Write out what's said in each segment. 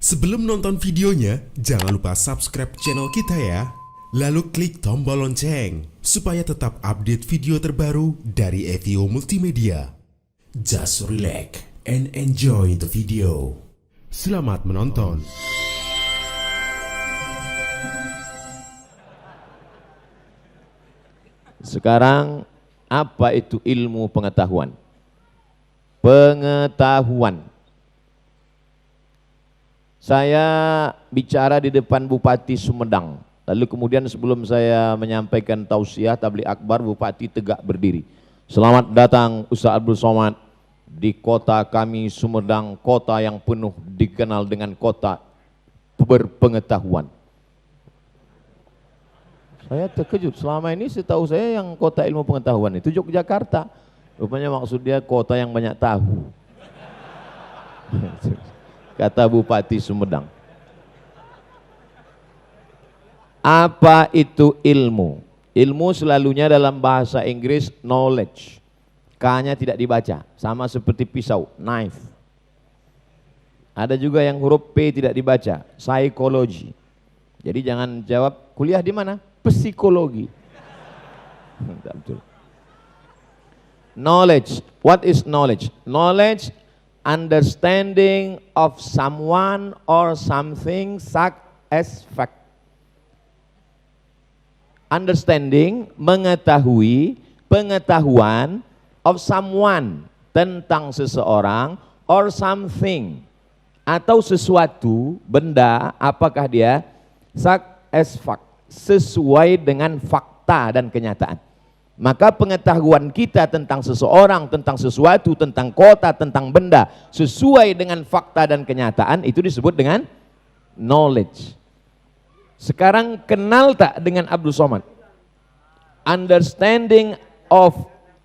Sebelum nonton videonya, jangan lupa subscribe channel kita ya. Lalu klik tombol lonceng supaya tetap update video terbaru dari Evio Multimedia. Just relax and enjoy the video. Selamat menonton. Sekarang, apa itu ilmu pengetahuan? Pengetahuan. Saya bicara di depan Bupati Sumedang. Lalu kemudian sebelum saya menyampaikan tausiah tabligh akbar, Bupati tegak berdiri. Selamat datang Ustaz Abdul Somad di kota kami Sumedang, kota yang penuh dikenal dengan kota berpengetahuan. Saya terkejut, selama ini setahu saya yang kota ilmu pengetahuan itu Yogyakarta. Rupanya maksud dia kota yang banyak tahu. Kata Bupati Sumedang. Apa itu ilmu? Ilmu selalunya dalam bahasa Inggris knowledge. K-nya tidak dibaca, sama seperti pisau, knife. Ada juga yang huruf P tidak dibaca, psychology. Jadi jangan jawab kuliah di mana? Psikologi. Betul. Knowledge. What is knowledge? Knowledge, understanding of someone or something such as fact. Understanding, mengetahui, pengetahuan of someone, tentang seseorang, or something, atau sesuatu, benda, apakah dia, such as fact, sesuai dengan fakta dan kenyataan. Maka pengetahuan kita tentang seseorang, tentang sesuatu, tentang kota, tentang benda, sesuai dengan fakta dan kenyataan, itu disebut dengan knowledge. Sekarang kenal tak dengan Abdul Somad? Understanding of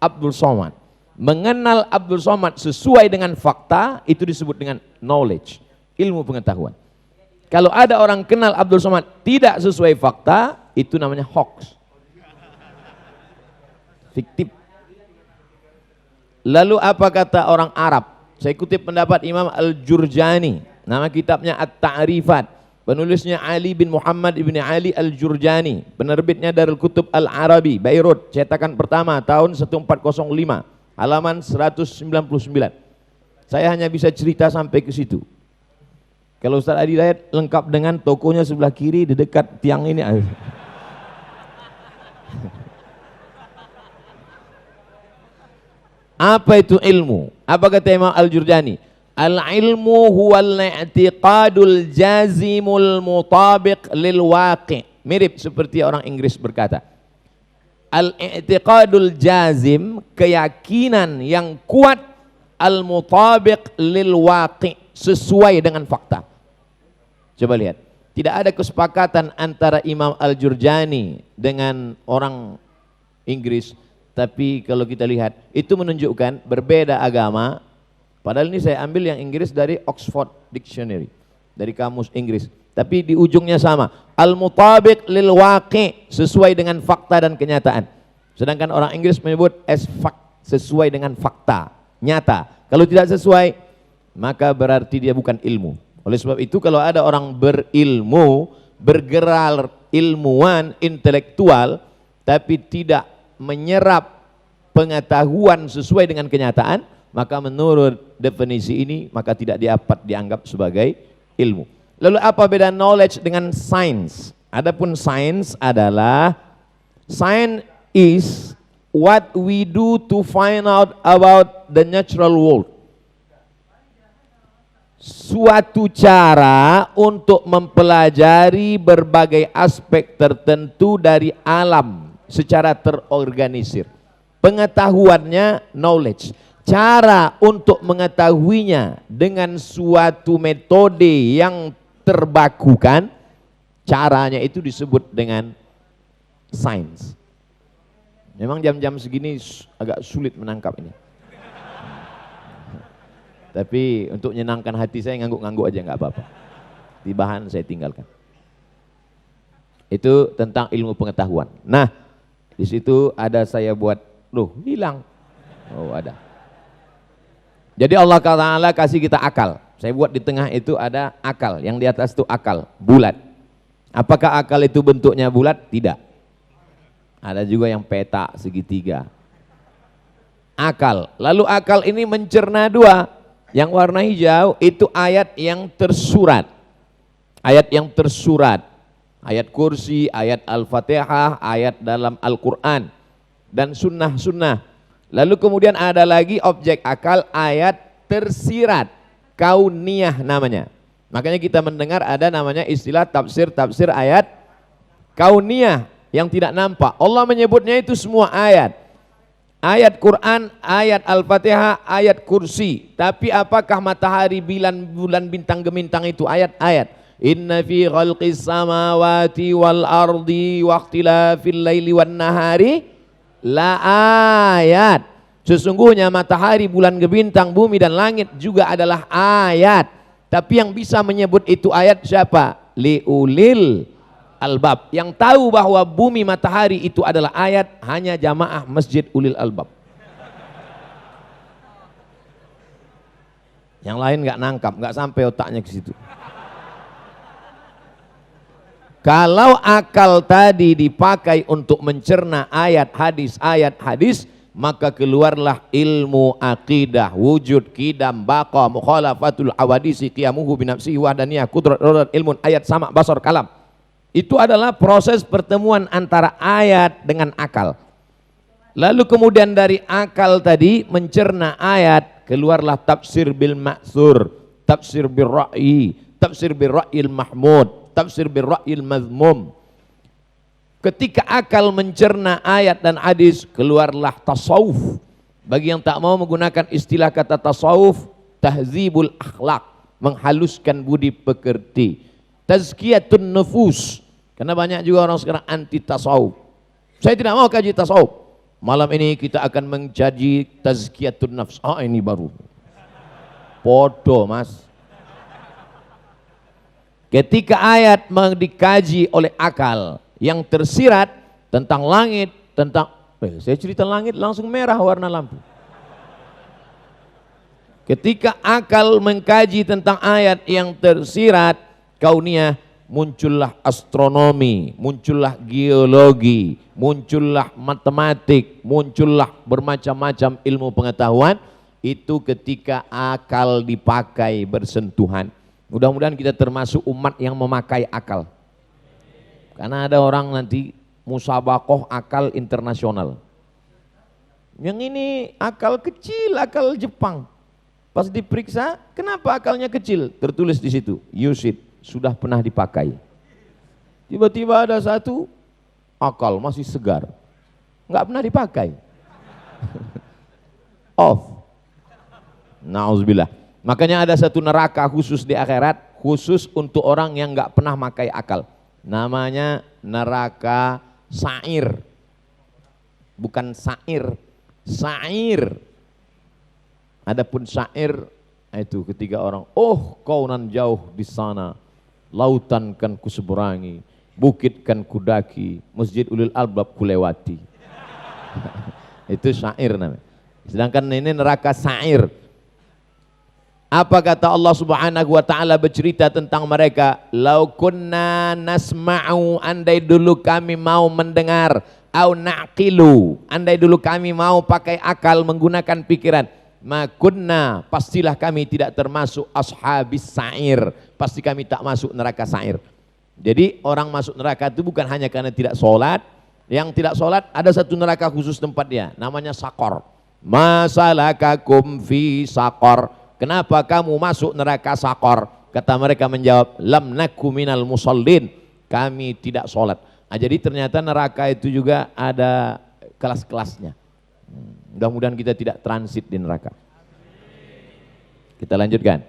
Abdul Somad. Mengenal Abdul Somad sesuai dengan fakta, itu disebut dengan knowledge, ilmu pengetahuan. Kalau ada orang kenal Abdul Somad tidak sesuai fakta, itu namanya hoax. Fiktif. Lalu apa kata orang Arab? Saya kutip pendapat Imam Al-Jurjani. Nama kitabnya At-Ta'rifat. Penulisnya Ali bin Muhammad ibn Ali Al-Jurjani. Penerbitnya Darul Kutub Al-Arabi, Beirut. Cetakan pertama tahun 1405. Halaman 199. Saya hanya bisa cerita sampai ke situ. Kalau Ustaz Adi Dayat lengkap dengan tokonya sebelah kiri di dekat tiang ini. Apa itu ilmu? Apa kata Imam Al-Jurjani? Al-ilmu huwal i'tiqadul jazimul mutabiq lil waqi'. Mirip seperti orang Inggris berkata. Al-i'tiqadul jazim, keyakinan yang kuat, al-mutabiq lil waqi', sesuai dengan fakta. Coba lihat. Tidak ada kesepakatan antara Imam Al-Jurjani dengan orang Inggris. Tapi kalau kita lihat, itu menunjukkan berbeda agama. Padahal ini saya ambil yang Inggris dari Oxford Dictionary, dari kamus Inggris. Tapi di ujungnya sama. Al-mutabiq lil waqi', sesuai dengan fakta dan kenyataan. Sedangkan orang Inggris menyebut as fact, sesuai dengan fakta, nyata. Kalau tidak sesuai, maka berarti dia bukan ilmu. Oleh sebab itu kalau ada orang berilmu, bergerak ilmuwan, intelektual, tapi tidak menyerap pengetahuan sesuai dengan kenyataan, maka menurut definisi ini maka tidak dapat dianggap sebagai ilmu. Lalu apa beda knowledge dengan science? Adapun science adalah, science is what we do to find out about the natural world. Suatu cara untuk mempelajari berbagai aspek tertentu dari alam secara terorganisir. Pengetahuannya knowledge. Cara untuk mengetahuinya dengan suatu metode yang terbakukan, caranya itu disebut dengan science. Memang jam-jam segini agak sulit menangkap ini. Tapi untuk menyenangkan hati saya ngangguk-ngangguk aja nggak apa-apa. Di bahan saya tinggalkan. Itu tentang ilmu pengetahuan. Nah, di situ ada saya buat, loh hilang. Oh ada. Jadi Allah Ta'ala kasih kita akal. Saya buat di tengah itu ada akal, yang di atas itu akal, bulat. Apakah akal itu bentuknya bulat? Tidak. Ada juga yang peta segitiga. Akal. Lalu akal ini mencerna dua. Yang warna hijau itu ayat yang tersurat. Ayat yang tersurat. Ayat kursi, ayat Al-Fatihah, ayat dalam Al-Quran. Dan sunnah-sunnah. Lalu kemudian ada lagi objek akal, ayat tersirat. Kauniyah namanya. Makanya kita mendengar ada namanya istilah tafsir ayat kauniyah yang tidak nampak. Allah menyebutnya itu semua ayat. Ayat Quran, ayat Al-Fatihah, ayat kursi. Tapi apakah matahari, bulan, bintang, gemintang itu ayat-ayat? Inna fi khalqis samawati wal ardi wa ikhtilafil laili wan nahari la ayat. Sesungguhnya matahari, bulan, bintang, bumi dan langit juga adalah ayat. Tapi yang bisa menyebut itu ayat siapa? Liulil albab. Yang tahu bahwa bumi, matahari itu adalah ayat hanya jamaah Masjid Ulil Albab. Yang lain nggak nangkap, nggak sampai otaknya ke situ. Kalau akal tadi dipakai untuk mencerna ayat hadis, maka keluarlah ilmu akidah, wujud, qidam, baqa, mukhalafatul awadisi, qiyamuhu binafsihi wahdaniyah, qudrat, ilmun, ayat, sama, basar, kalam. Itu adalah proses pertemuan antara ayat dengan akal. Lalu kemudian dari akal tadi mencerna ayat, keluarlah tafsir bil ma'thur, tafsir bil ra'yi, tafsir bil ra'yil mahmud, tafsir bil ra'yil mazmum. Ketika akal mencerna ayat dan hadis, keluarlah tasawuf. Bagi yang tak mau menggunakan istilah kata tasawuf, tahzibul akhlak, menghaluskan budi pekerti. Tazkiyatun nufus, karena banyak juga orang sekarang anti tasawuf. Saya tidak mau kaji tasawuf. Malam ini kita akan mencaji tazkiyatun nafs. Ini baru. Podo mas. Ketika ayat dikaji oleh akal, yang tersirat tentang langit, tentang saya cerita langit langsung merah warna lampu. Ketika akal mengkaji tentang ayat yang tersirat kauniyah, muncullah astronomi, muncullah geologi, muncullah matematik, muncullah bermacam-macam ilmu pengetahuan. Itu ketika akal dipakai bersentuhan. Mudah-mudahan kita termasuk umat yang memakai akal. Karena ada orang nanti musabakoh akal internasional. Yang ini akal kecil, akal Jepang. Pas diperiksa, kenapa akalnya kecil? Tertulis di situ, use it, sudah pernah dipakai. Tiba-tiba ada satu akal masih segar, nggak pernah dipakai. Off. Nauzubillah. Makanya ada satu neraka khusus di akhirat, khusus untuk orang yang nggak pernah pakai akal. Namanya neraka sa'ir. Bukan sa'ir, sa'ir. Adapun sa'ir itu ketiga orang, oh kau nan jauh di sana, lautan kan kuseberangi, bukit kan kudaki, Masjid Ulil Albab kulewati. Itu sa'ir namanya. Sedangkan ini neraka sa'ir. Apa kata Allah Subhanahu wa taala bercerita tentang mereka? Lau kunna nasma'u, andai dulu kami mau mendengar, au naqilu, andai dulu kami mau pakai akal menggunakan pikiran, ma kunna, pastilah kami tidak termasuk ashabis sa'ir, pasti kami tak masuk neraka sa'ir. Jadi orang masuk neraka itu bukan hanya karena tidak sholat. Yang tidak sholat ada satu neraka khusus tempatnya, namanya sakor. Masalakakum fi sakor, kenapa kamu masuk neraka sakor? Kata mereka menjawab, lam naku minal musallin, kami tidak sholat. Nah, jadi ternyata neraka itu juga ada kelas-kelasnya. Mudah-mudahan kita tidak transit di neraka. Kita lanjutkan.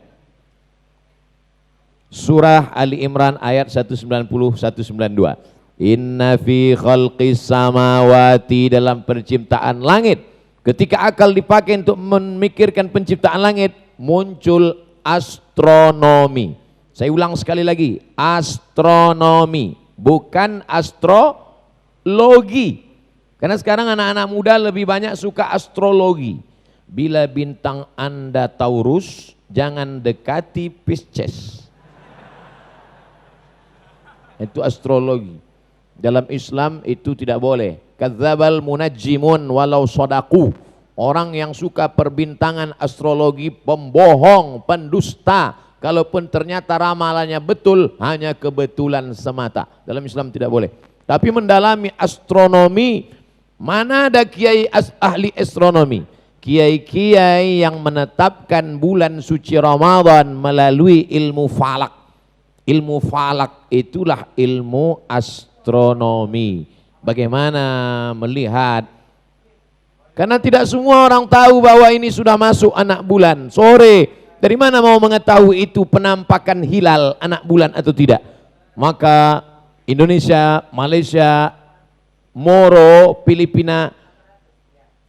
Surah Ali Imran ayat 190-192. Inna fi khalqis samawati, dalam penciptaan langit. Ketika akal dipakai untuk memikirkan penciptaan langit, muncul astronomi. Saya ulang sekali lagi, astronomi, bukan astrologi. Karena sekarang anak-anak muda lebih banyak suka astrologi. bila bintang Anda Taurus, jangan dekati Pisces. Itu astrologi. Dalam Islam itu tidak boleh. Kadzdzabal munajjimun walau shadaku. Orang yang suka perbintangan astrologi pembohong, pendusta. Kalaupun ternyata ramalannya betul, hanya kebetulan semata. Dalam Islam tidak boleh. Tapi mendalami astronomi, mana ada kiai ahli astronomi? Kiai-kiai yang menetapkan bulan suci Ramadan melalui ilmu falak. Ilmu falak itulah ilmu astronomi. Bagaimana melihat? Karena tidak semua orang tahu bahwa ini sudah masuk anak bulan. Sore, dari mana mau mengetahui itu penampakan hilal anak bulan atau tidak? Maka Indonesia, Malaysia, Moro, Filipina,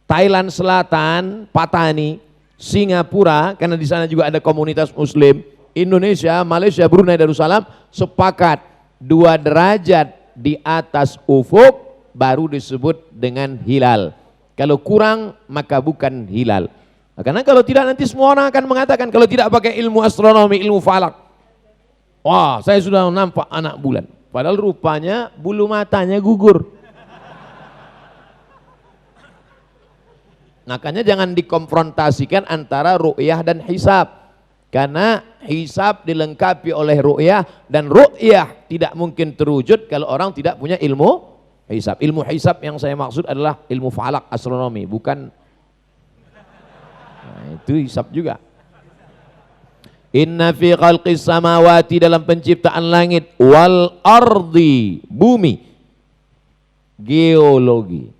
Thailand Selatan, Patani, Singapura, karena di sana juga ada komunitas Muslim, Indonesia, Malaysia, Brunei Darussalam sepakat 2 derajat di atas ufuk baru disebut dengan hilal. Kalau kurang maka bukan hilal. Nah, karena kalau tidak nanti semua orang akan mengatakan kalau tidak pakai ilmu astronomi, ilmu falak, wah saya sudah nampak anak bulan. Padahal rupanya bulu matanya gugur. Makanya jangan dikonfrontasikan antara ru'yah dan hisab. Karena hisab dilengkapi oleh ru'yah dan ru'yah tidak mungkin terwujud kalau orang tidak punya ilmu hisab. Ilmu hisab yang saya maksud adalah ilmu falak, astronomi, bukan. Nah, itu hisab juga. Inna fi khalqis samawati, dalam penciptaan langit, wal ardi, bumi, geologi.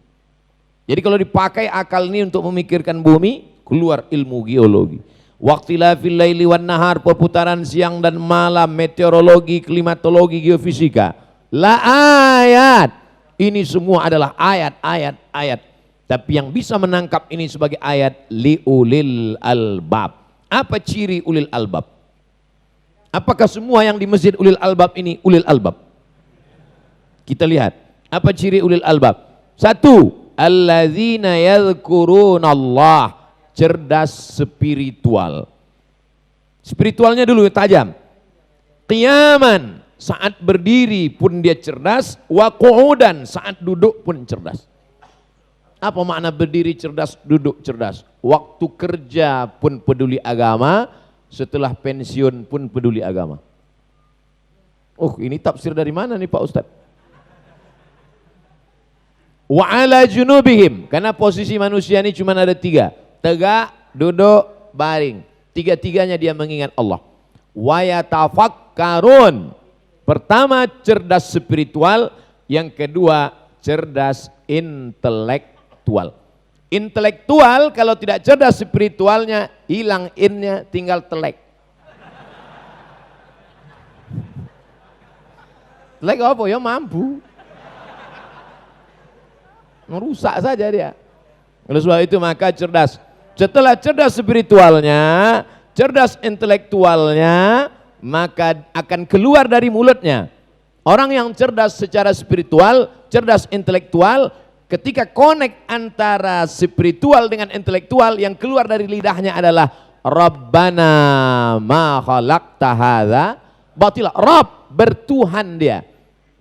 Jadi kalau dipakai akal ini untuk memikirkan bumi, keluar ilmu geologi. Waqtilafil laili wan nahar, perputaran siang dan malam, meteorologi, klimatologi, geofisika. La ayat. Ini semua adalah ayat. Tapi yang bisa menangkap ini sebagai ayat liulil albab. Apa ciri ulil albab? Apakah semua yang di masjid ulil albab ini ulil albab? Kita lihat. Apa ciri ulil albab? 1. Alladzina yadhkurunallah, cerdas spiritual. Spiritualnya dulu tajam. Qiyaman, saat berdiri pun dia cerdas. Wa qu'udan, saat duduk pun cerdas. Apa makna berdiri cerdas, duduk cerdas? Waktu kerja pun peduli agama, setelah pensiun pun peduli agama. Oh, ini tafsir dari mana nih Pak Ustadz? Wa ala junubihim, karena posisi manusia ini cuma ada 3. Tegak, duduk, baring. 3-tiganya dia mengingat Allah. Wa yatafakkarun. Pertama cerdas spiritual, yang kedua cerdas intelektual. Intelektual kalau tidak cerdas spiritualnya, hilang innya, tinggal telek. Telek apa ya, mampu. Merusak saja dia. Oleh sebab itu maka cerdas. Setelah cerdas spiritualnya, cerdas intelektualnya, maka akan keluar dari mulutnya. Orang yang cerdas secara spiritual, cerdas intelektual, ketika connect antara spiritual dengan intelektual, yang keluar dari lidahnya adalah Rabbana ma khalaqta hadza batila. Rabb, bertuhan dia.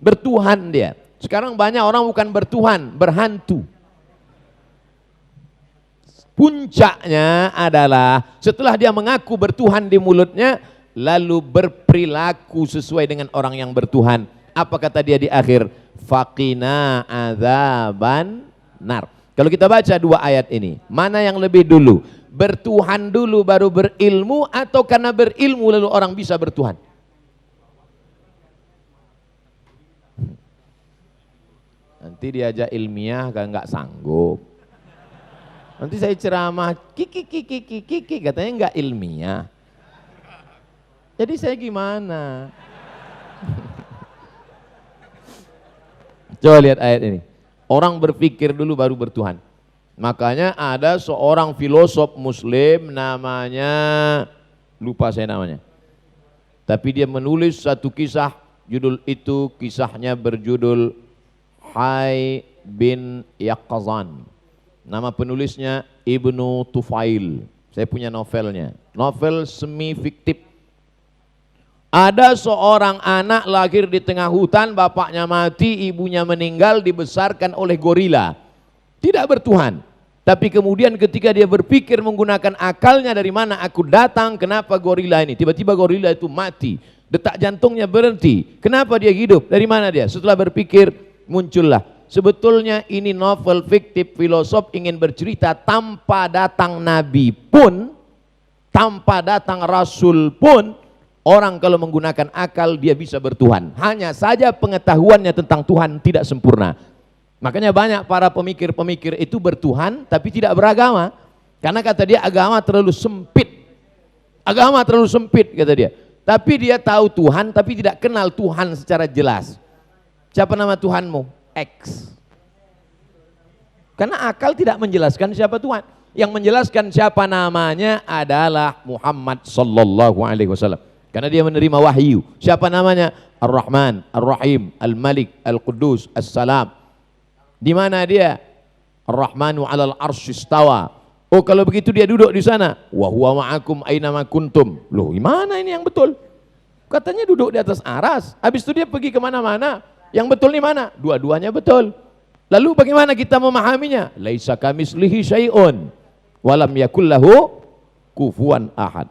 Bertuhan dia. Sekarang banyak orang bukan bertuhan, berhantu. Puncaknya adalah setelah dia mengaku bertuhan di mulutnya, lalu berperilaku sesuai dengan orang yang bertuhan. Apa kata dia di akhir? Faqina adzaban nar. Kalau kita baca 2 ayat ini, mana yang lebih dulu? Bertuhan dulu baru berilmu, atau karena berilmu lalu orang bisa bertuhan? Nanti diajak ilmiah nggak sanggup. Nanti saya ceramah kiki katanya nggak ilmiah. Jadi saya gimana? Coba lihat ayat ini. Orang berpikir dulu baru bertuhan. Makanya ada seorang filosof muslim namanya, lupa saya namanya. Tapi dia menulis satu kisah, judul itu kisahnya berjudul Hai bin Yaqzan. Nama penulisnya Ibnu Tufail. Saya punya novelnya. Novel semi fiktif. Ada seorang anak lahir di tengah hutan, bapaknya mati, ibunya meninggal, dibesarkan oleh gorila. Tidak bertuhan. Tapi kemudian ketika dia berpikir menggunakan akalnya, dari mana aku datang, kenapa gorila ini? Tiba-tiba gorila itu mati. Detak jantungnya berhenti. Kenapa dia hidup? Dari mana dia? Setelah berpikir, muncullah. Sebetulnya ini novel fiktif, filosof ingin bercerita tanpa datang nabi pun, tanpa datang rasul pun, orang kalau menggunakan akal dia bisa bertuhan. Hanya saja pengetahuannya tentang Tuhan tidak sempurna. Makanya banyak para pemikir-pemikir itu bertuhan tapi tidak beragama. Karena kata dia agama terlalu sempit. Agama terlalu sempit kata dia. Tapi dia tahu Tuhan tapi tidak kenal Tuhan secara jelas. Siapa nama Tuhanmu? X. Karena akal tidak menjelaskan siapa Tuhan. Yang menjelaskan siapa namanya adalah Muhammad sallallahu alaihi wasallam. Karena dia menerima wahyu. Siapa namanya? Ar-Rahman, Ar-Rahim, Al-Malik, Al-Quddus, As-Salam. Di mana dia? Ar-Rahmanu 'alal arsy istawa. Oh, kalau begitu dia duduk di sana. Wa huwa ma'akum aina ma kuntum. Loh, gimana ini yang betul? Katanya duduk di atas aras. Habis itu dia pergi kemana-mana. Yang betul di mana? Dua-duanya betul. Lalu bagaimana kita memahaminya? Laisa kamislihi syai'un wa lam yakul lahu kufuwan ahad.